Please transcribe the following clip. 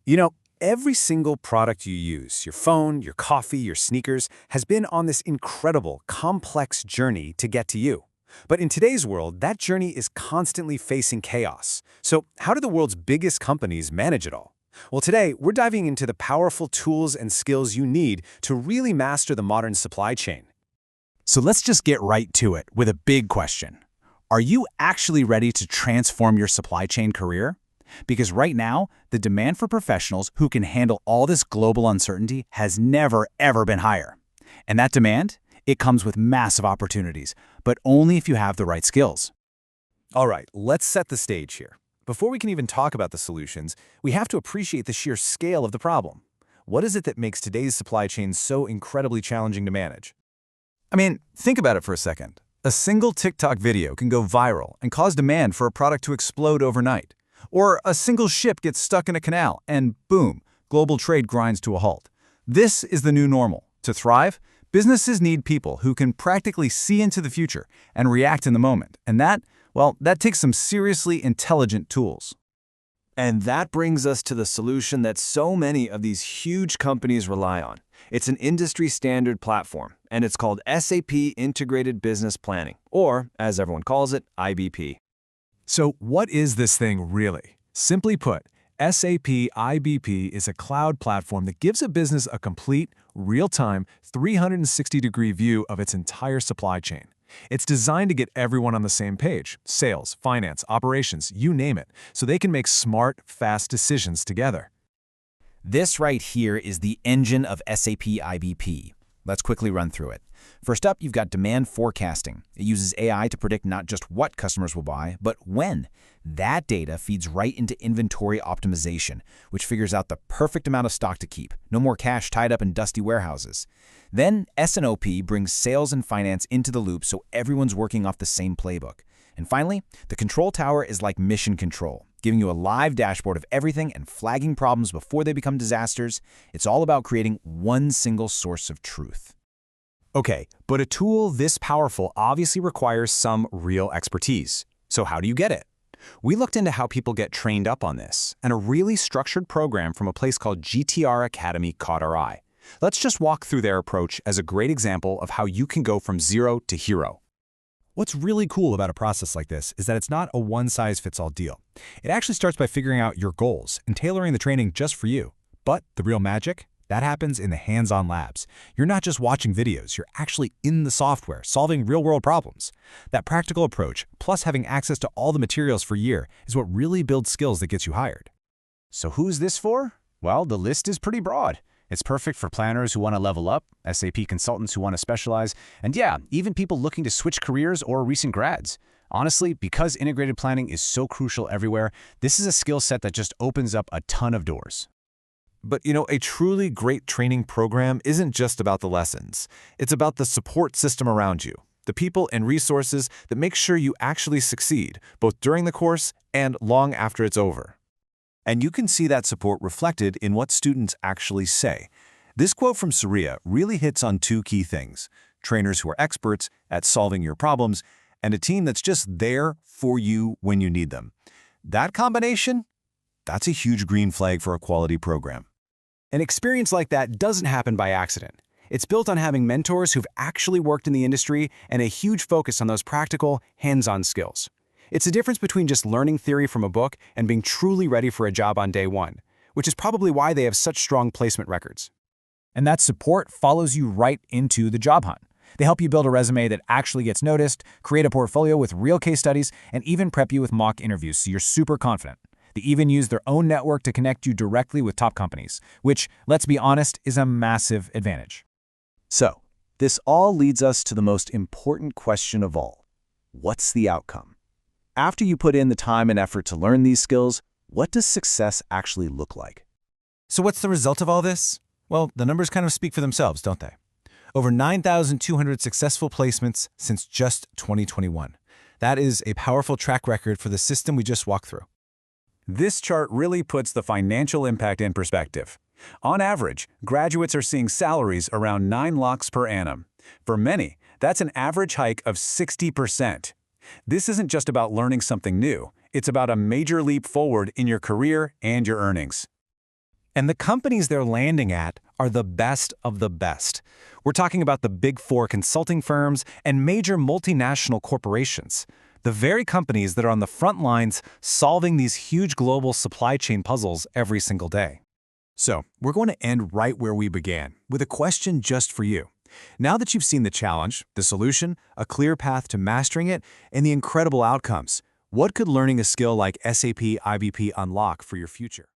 You know, every single product you use, your phone, your coffee, your sneakers, has been on this incredible, complex journey to get to you. But in today's world, that journey is constantly facing chaos. So how do the world's biggest companies manage it all? Well, today, we're diving into the powerful tools and skills you need to really master the modern supply chain. So let's just get right to it with a big question. Are you actually ready to transform your supply chain career? Because right now, the demand for professionals who can handle all this global uncertainty has never, ever been higher. And that demand? It comes with massive opportunities, but only if you have the right skills. All right, let's set the stage here. Before we can even talk about the solutions, we have to appreciate the sheer scale of the problem. What is it that makes today's supply chain so incredibly challenging to manage? I mean, think about it for a second. A single TikTok video can go viral and cause demand for a product to explode overnight. Or a single ship gets stuck in a canal and boom, global trade grinds to a halt. This is the new normal. To thrive, businesses need people who can practically see into the future and react in the moment. And that takes some seriously intelligent tools. And that brings us to the solution that so many of these huge companies rely on. It's an industry-standard platform, and it's called SAP Integrated Business Planning, or, as everyone calls it, IBP. So what is this thing really? Simply put, SAP IBP is a cloud platform that gives a business a complete, real-time, 360-degree view of its entire supply chain. It's designed to get everyone on the same page, sales, finance, operations, you name it, so they can make smart, fast decisions together. This right here is the engine of SAP IBP. Let's quickly run through it. First up, you've got demand forecasting. It uses AI to predict not just what customers will buy, but when. That data feeds right into inventory optimization, which figures out the perfect amount of stock to keep. No more cash tied up in dusty warehouses. Then S&OP brings sales and finance into the loop so everyone's working off the same playbook. And finally, the control tower is like mission control, giving you a live dashboard of everything and flagging problems before they become disasters. It's all about creating one single source of truth. Okay, but a tool this powerful obviously requires some real expertise. So how do you get it? We looked into how people get trained up on this, and a really structured program from a place called GTR Academy caught our eye. Let's just walk through their approach as a great example of how you can go from zero to hero. What's really cool about a process like this is that it's not a one-size-fits-all deal. It actually starts by figuring out your goals and tailoring the training just for you. But the real magic? That happens in the hands-on labs. You're not just watching videos, you're actually in the software, solving real-world problems. That practical approach, plus having access to all the materials for a year, is what really builds skills that gets you hired. So who's this for? Well, the list is pretty broad. It's perfect for planners who want to level up, SAP consultants who want to specialize, and yeah, even people looking to switch careers or recent grads. Honestly, because integrated planning is so crucial everywhere, this is a skill set that just opens up a ton of doors. But you know, a truly great training program isn't just about the lessons. It's about the support system around you, the people and resources that make sure you actually succeed, both during the course and long after it's over. And you can see that support reflected in what students actually say. This quote from Surya really hits on two key things: trainers who are experts at solving your problems, and a team that's just there for you when you need them. That combination? That's a huge green flag for a quality program. An experience like that doesn't happen by accident. It's built on having mentors who've actually worked in the industry and a huge focus on those practical, hands-on skills. It's the difference between just learning theory from a book and being truly ready for a job on day one, which is probably why they have such strong placement records. And that support follows you right into the job hunt. They help you build a resume that actually gets noticed, create a portfolio with real case studies, and even prep you with mock interviews so you're super confident. They even use their own network to connect you directly with top companies, which, let's be honest, is a massive advantage. So, this all leads us to the most important question of all. What's the outcome? After you put in the time and effort to learn these skills, what does success actually look like? So what's the result of all this? Well, the numbers kind of speak for themselves, don't they? Over 9,200 successful placements since just 2021. That is a powerful track record for the system we just walked through. This chart really puts the financial impact in perspective. On average, graduates are seeing salaries around 9 lakhs per annum. For many, that's an average hike of 60%. This isn't just about learning something new. It's about a major leap forward in your career and your earnings. And the companies they're landing at are the best of the best. We're talking about the Big Four consulting firms and major multinational corporations, the very companies that are on the front lines solving these huge global supply chain puzzles every single day. So, we're going to end right where we began, with a question just for you. Now that you've seen the challenge, the solution, a clear path to mastering it, and the incredible outcomes, what could learning a skill like SAP IBP unlock for your future?